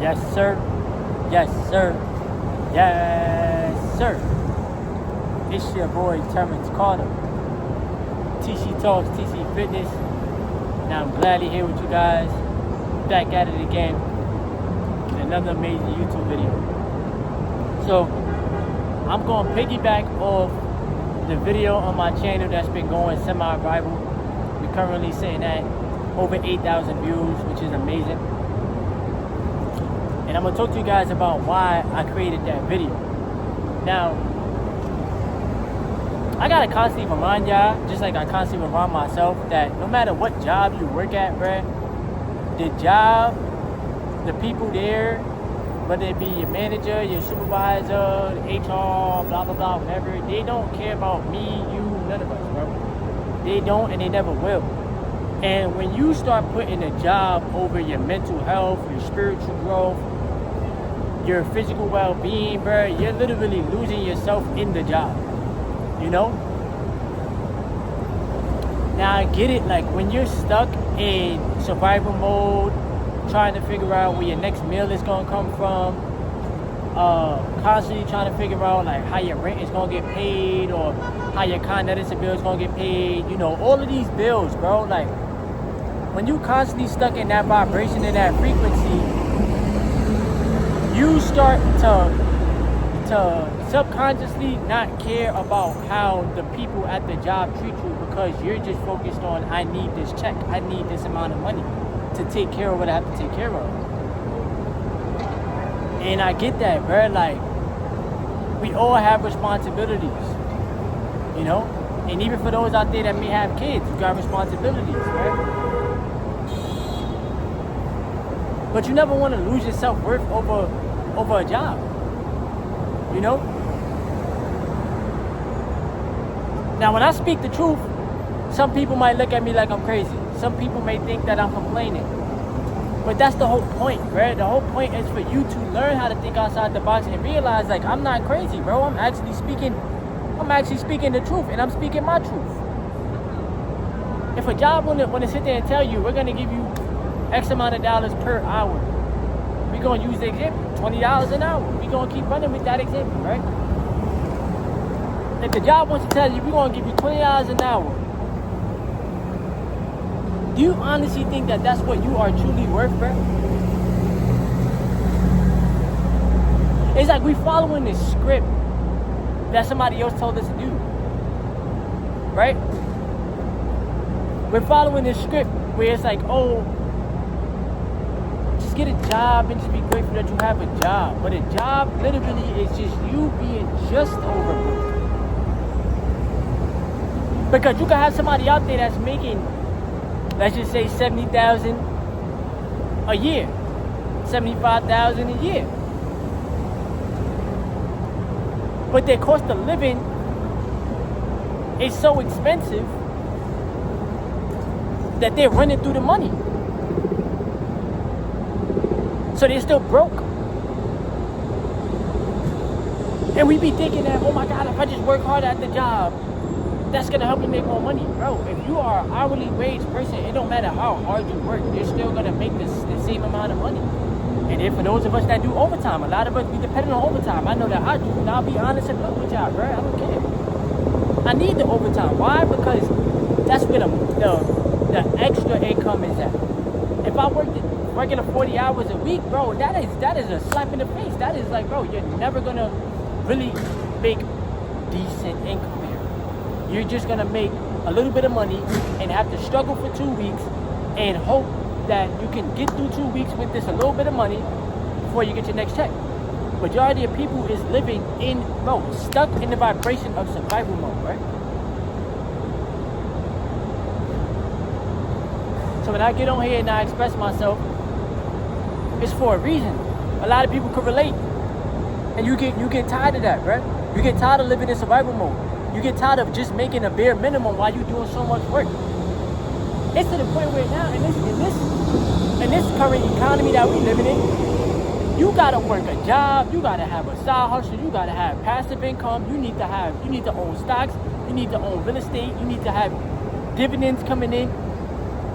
Yes, sir. Yes, sir. Yes, sir. It's your boy, Terrence Carter. TC Talks, TC Fitness. Now, I'm gladly here with you guys. Back at it again. In another amazing YouTube video. So, I'm going to piggyback off the video on my channel that's been going semi-viral. We're currently sitting at over 8,000 views, which is amazing. And I'm going to talk to you guys about why I created that video. Now, I got to constantly remind y'all, just like I constantly remind myself, that no matter what job you work at, bruh, the job, the people there, whether it be your manager, your supervisor, the HR, blah, blah, blah, whatever, they don't care about me, you, none of us, bro. They don't, and they never will. And when you start putting a job over your mental health, your spiritual growth, your physical well-being, bro, you're literally losing yourself in the job, you know? Now, I get it, like, when you're stuck in survival mode, trying to figure out where your next meal is going to come from, constantly trying to figure out, like, how your rent is going to get paid, or how your con edison bill is going to get paid, you know, all of these bills, bro, like, when you constantly stuck in that vibration and that frequency, you start to subconsciously not care about how the people at the job treat you, because you're just focused on, I need this check, I need this amount of money to take care of what I have to take care of. And I get that, bro. Like, we all have responsibilities, you know? And even for those out there that may have kids, you got responsibilities, right? But you never want to lose your self-worth over a job, you know? Now, when I speak the truth, some people might look at me like I'm crazy. Some people may think that I'm complaining. But that's the whole point, bro. The whole point is for you to learn how to think outside the box and realize, like, I'm not crazy, bro. I'm actually speaking the truth, and I'm speaking my truth. If a job want to sit there and tell you, we're going to give you X amount of dollars per hour, we're going to use the example, $20 an hour. We're going to keep running with that example, right? If the job wants to tell you, we're going to give you $20 an hour, do you honestly think that that's what you are truly worth, bro? It's like we following this script that somebody else told us to do, right? We're following this script where it's like, oh, just get a job and just be grateful that you have a job. But a job literally is just you being just overbooked. Because you can have somebody out there that's making, let's just say, $70,000 a year, $75,000 a year. But their cost of living is so expensive that they're running through the money. So they're still broke. And we be thinking that, oh my God, if I just work hard at the job, that's going to help me make more money. Bro, if you are an hourly wage person, it don't matter how hard you work, you're still going to make the same amount of money. And then for those of us that do overtime, a lot of us be dependent on overtime. I know that I do, and I'll be honest and look with y'all, bro. I don't care. I need the overtime. Why? Because that's where the extra income is at. If I worked regular 40 hours a week, bro, that is a slap in the face. That is like, bro, you're never going to really make decent income. You're just going to make a little bit of money and have to struggle for 2 weeks and hope that you can get through 2 weeks with this a little bit of money before you get your next check. Majority of people is living in, bro, stuck in the vibration of survival mode, right? So when I get on here and I express myself, it's for a reason. A lot of people could relate. And you get tired of that, right? You get tired of living in survival mode. You get tired of just making a bare minimum while you're doing so much work. It's to the point where now, in this current economy that we're living in, you gotta work a job, you gotta have a side hustle, you gotta have passive income, you need to own stocks, you need to own real estate, you need to have dividends coming in.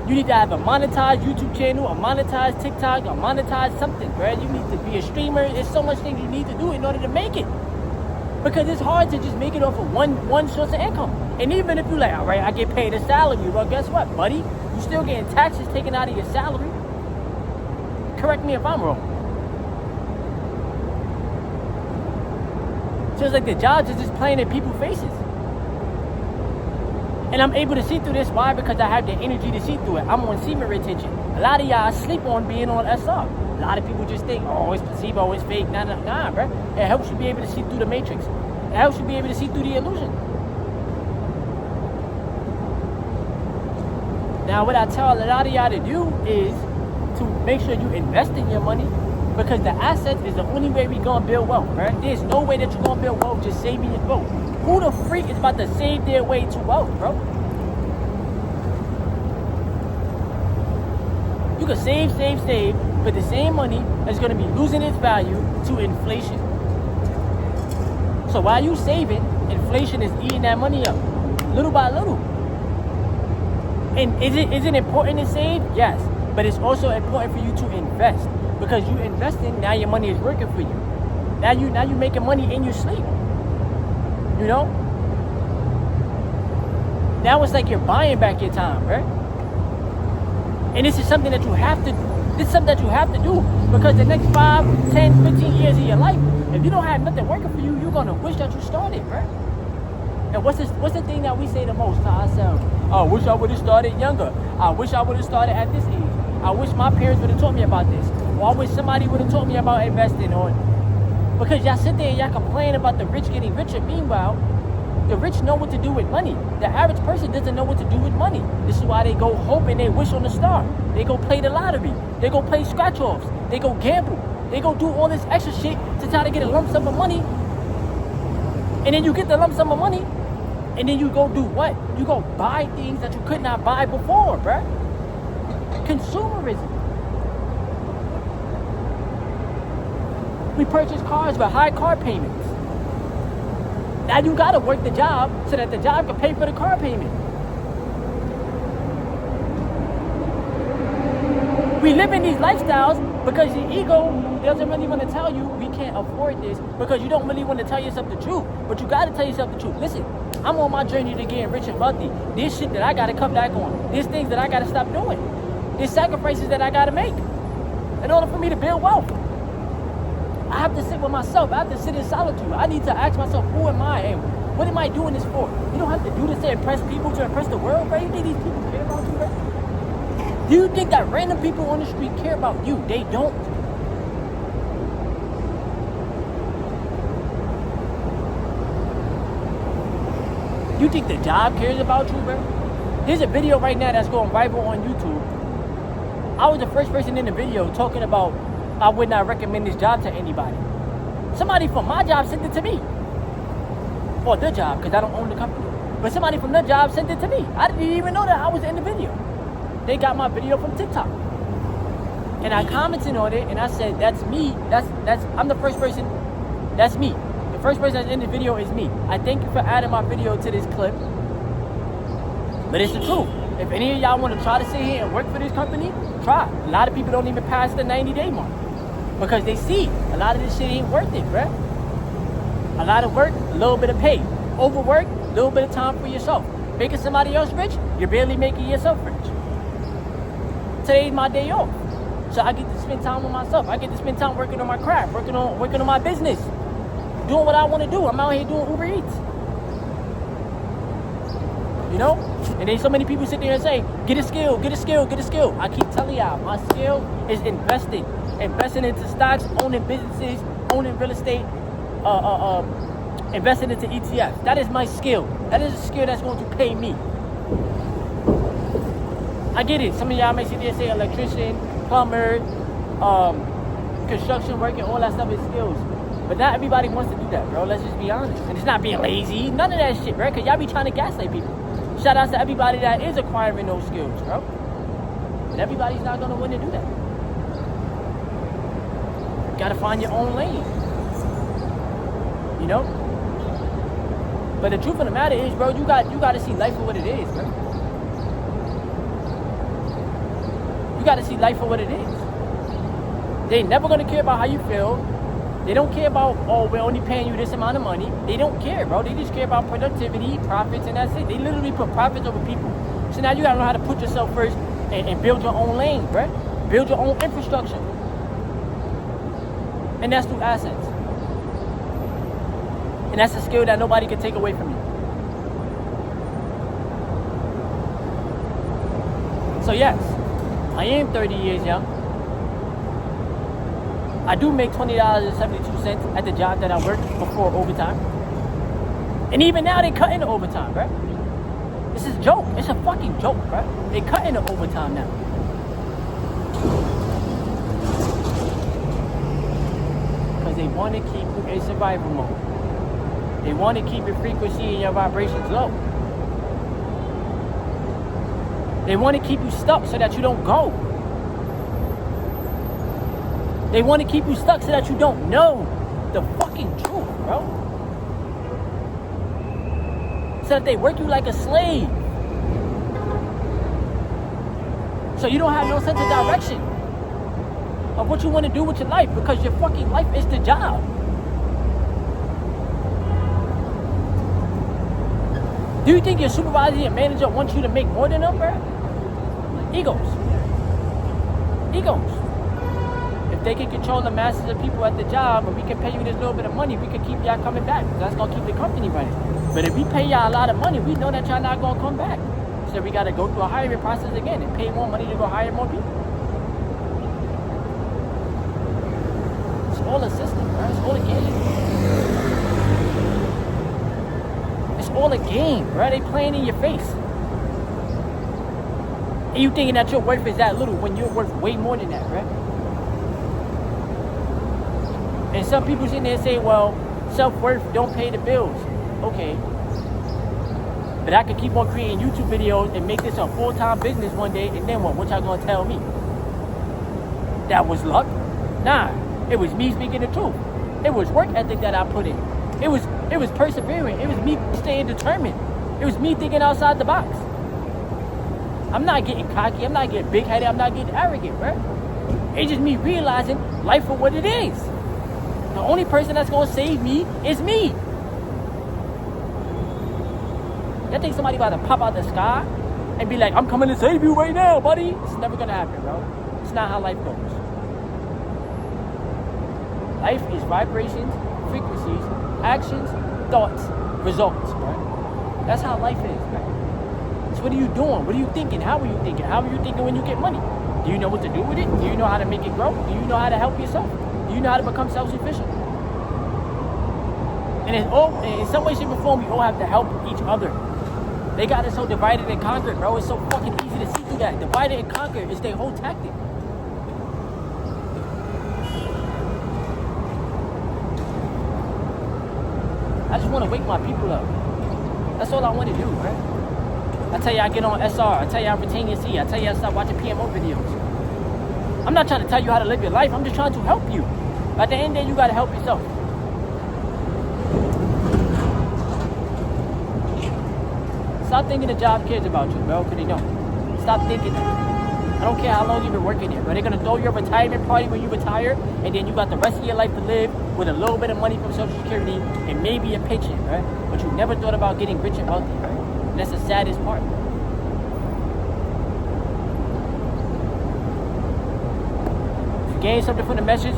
You need to have a monetized YouTube channel, a monetized TikTok, a monetized something, bro. You need to be a streamer. There's so much things you need to do in order to make it. Because it's hard to just make it off of one source of income. And even if you're like, all right, I get paid a salary. Well, guess what, buddy? You still getting taxes taken out of your salary. Correct me if I'm wrong. So it's like the jobs is just playing in people's faces. And I'm able to see through this. Why? Because I have the energy to see through it. I'm on semen retention. A lot of y'all sleep on being on SR. A lot of people just think, oh, it's placebo, it's fake. Nah, bro. It helps you be able to see through the matrix. It helps you be able to see through the illusion. Now, what I tell a lot of y'all to do is to make sure you invest in your money, because the assets is the only way we gonna build wealth, right? There's no way that you're gonna build wealth just saving your wealth. Who the freak is about to save their way to wealth, bro? You can save, but the same money is gonna be losing its value to inflation. So while you saving, inflation is eating that money up, little by little. And is it important to save? Yes. But it's also important for you to invest, because you investing, now your money is working for you. Now you making money in your sleep. You know? Now it's like you're buying back your time, right? And this is something that you have to do, because the next 5, 10, 15 years of your life, if you don't have nothing working for you, you're gonna wish that you started, right? And what's the thing that we say the most to ourselves? Oh, I wish I would have started younger. I wish I would have started at this age. I wish my parents would have taught me about this. Or I wish somebody would have taught me about investing. Or because y'all sit there and y'all complain about the rich getting richer. Meanwhile, the rich know what to do with money. The average person doesn't know what to do with money. This is why they go hope and they wish on a star. They go play the lottery. They go play scratch-offs. They go gamble. They go do all this extra shit to try to get a lump sum of money. And then you get the lump sum of money, and then you go do what? You go buy things that you could not buy before, bruh. Consumerism. We purchase cars with high car payments. Now you gotta work the job so that the job can pay for the car payment. We live in these lifestyles because your ego doesn't really want to tell you we can't afford this, because you don't really want to tell yourself the truth. But you gotta tell yourself the truth. Listen, I'm on my journey to getting rich and wealthy. There's shit that I gotta cut back on. There's things that I gotta stop doing. There's sacrifices that I gotta make in order for me to build wealth. I have to sit with myself. I have to sit in solitude. I need to ask myself, who am I and what am I doing this for? You don't have to do this to impress people, to impress the world, right? You think these people care about you, right? Do you think that random people on the street care about you? They don't. You think the job cares about you, bro? There's a video right now that's going viral on YouTube. I was the first person in the video talking about I would not recommend this job to anybody. Somebody from my job sent it to me. Or the job, because I don't own the company. But somebody from the job sent it to me. I didn't even know that I was in the video. They got my video from TikTok. And I commented on it and I said, that's me. I'm the first person. That's me. The first person that's in the video is me. I thank you for adding my video to this clip. But it's the truth. If any of y'all want to try to sit here and work for this company, try. A lot of people don't even pass the 90-day mark, because they see a lot of this shit ain't worth it, bruh. A lot of work, a little bit of pay. Overwork, a little bit of time for yourself. Making somebody else rich, you're barely making yourself rich. Today's my day off, so I get to spend time with myself. I get to spend time working on my craft, working on my business, doing what I want to do. I'm out here doing Uber Eats. You know? And then so many people sit there and say, get a skill, get a skill, get a skill. I keep telling y'all, my skill is investing. Investing into stocks, owning businesses, owning real estate, investing into ETFs. That is my skill. That is a skill that's going to pay me. I get it. Some of y'all may sit there and say electrician, plumber, construction work, and all that stuff is skills. But not everybody wants to do that, bro. Let's just be honest. And it's not being lazy. None of that shit, right? Because y'all be trying to gaslight people. Shout out to everybody that is acquiring those skills, bro. But everybody's not going to want to do that. You got to find your own lane. You know? But the truth of the matter is, bro, you got to see life for what it is, bro. got to see life for what it is. They never going to care about how you feel. They don't care about, oh, we're only paying you this amount of money. They don't care, bro. They just care about productivity, profits, and that's it. They literally put profits over people. So now you got to know how to put yourself first and build your own lane, bro. Build your own infrastructure. And that's through assets. And that's a skill that nobody can take away from you. So yes, I am 30 years young. I do make $20.72 at the job that I work before overtime. And even now they cutting the overtime, bro. This is a joke. It's a fucking joke, bro. They cutting the overtime now. Because they want to keep you in survival mode. They want to keep your frequency and your vibrations low. They want to keep you stuck so that you don't go. They want to keep you stuck so that you don't know the fucking truth, bro. So that they work you like a slave. So you don't have no sense of direction of what you want to do with your life, because your fucking life is the job. Do you think your supervisor and manager wants you to make more than them, bro? Egos. If they can control the masses of people at the job, and we can pay you this little bit of money, we can keep y'all coming back. That's gonna keep the company running. But if we pay y'all a lot of money, we know that y'all not gonna come back. So we gotta go through a hiring process again and pay more money to go hire more people. It's all a system, bro. It's all a game. It's all a game, bro. They playing in your face. And you thinking that your worth is that little when you're worth way more than that, right? And some people sitting there say, well, self-worth don't pay the bills. Okay. But I could keep on creating YouTube videos and make this a full-time business one day, and then what? What y'all gonna tell me? That was luck? Nah. It was me speaking the truth. It was work ethic that I put in. It was persevering. It was me staying determined. It was me thinking outside the box. I'm not getting cocky. I'm not getting big-headed. I'm not getting arrogant, bro. It's just me realizing life for what it is. The only person that's going to save me is me. You think somebody about to pop out the sky and be like, I'm coming to save you right now, buddy? It's never going to happen, bro. It's not how life goes. Life is vibrations, frequencies, actions, thoughts, results, bro. That's how life is, bro. So what are you doing? What are you thinking? How are you thinking? How are you thinking when you get money? Do you know what to do with it? Do you know how to make it grow? Do you know how to help yourself? Do you know how to become self-sufficient? And in some way, shape, or form, we all have to help each other. They got us so divided and conquered, bro. It's so fucking easy to see through that. Divided and conquered is their whole tactic. I just want to wake my people up. That's all I want to do, right? I tell you I get on SR. I tell you I retain your C. I tell you I stop watching PMO videos. I'm not trying to tell you how to live your life. I'm just trying to help you. At the end of the day, you got to help yourself. Stop thinking the job cares about you, bro, because they don't. Stop thinking that. I don't care how long you've been working there, bro. They're going to throw your retirement party when you retire, and then you got the rest of your life to live with a little bit of money from Social Security and maybe a pension, right? But you never thought about getting rich and wealthy, right? And that's the saddest part. If you gain something from the message,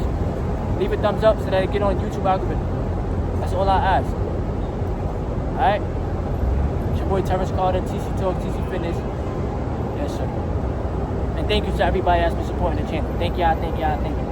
leave a thumbs up so that it get on YouTube algorithm. That's all I ask. Alright? It's your boy Terrence Carter, TC Talk, TC Fitness. Yes, sir. And thank you to everybody that's been supporting the channel. Thank y'all, thank y'all, thank you.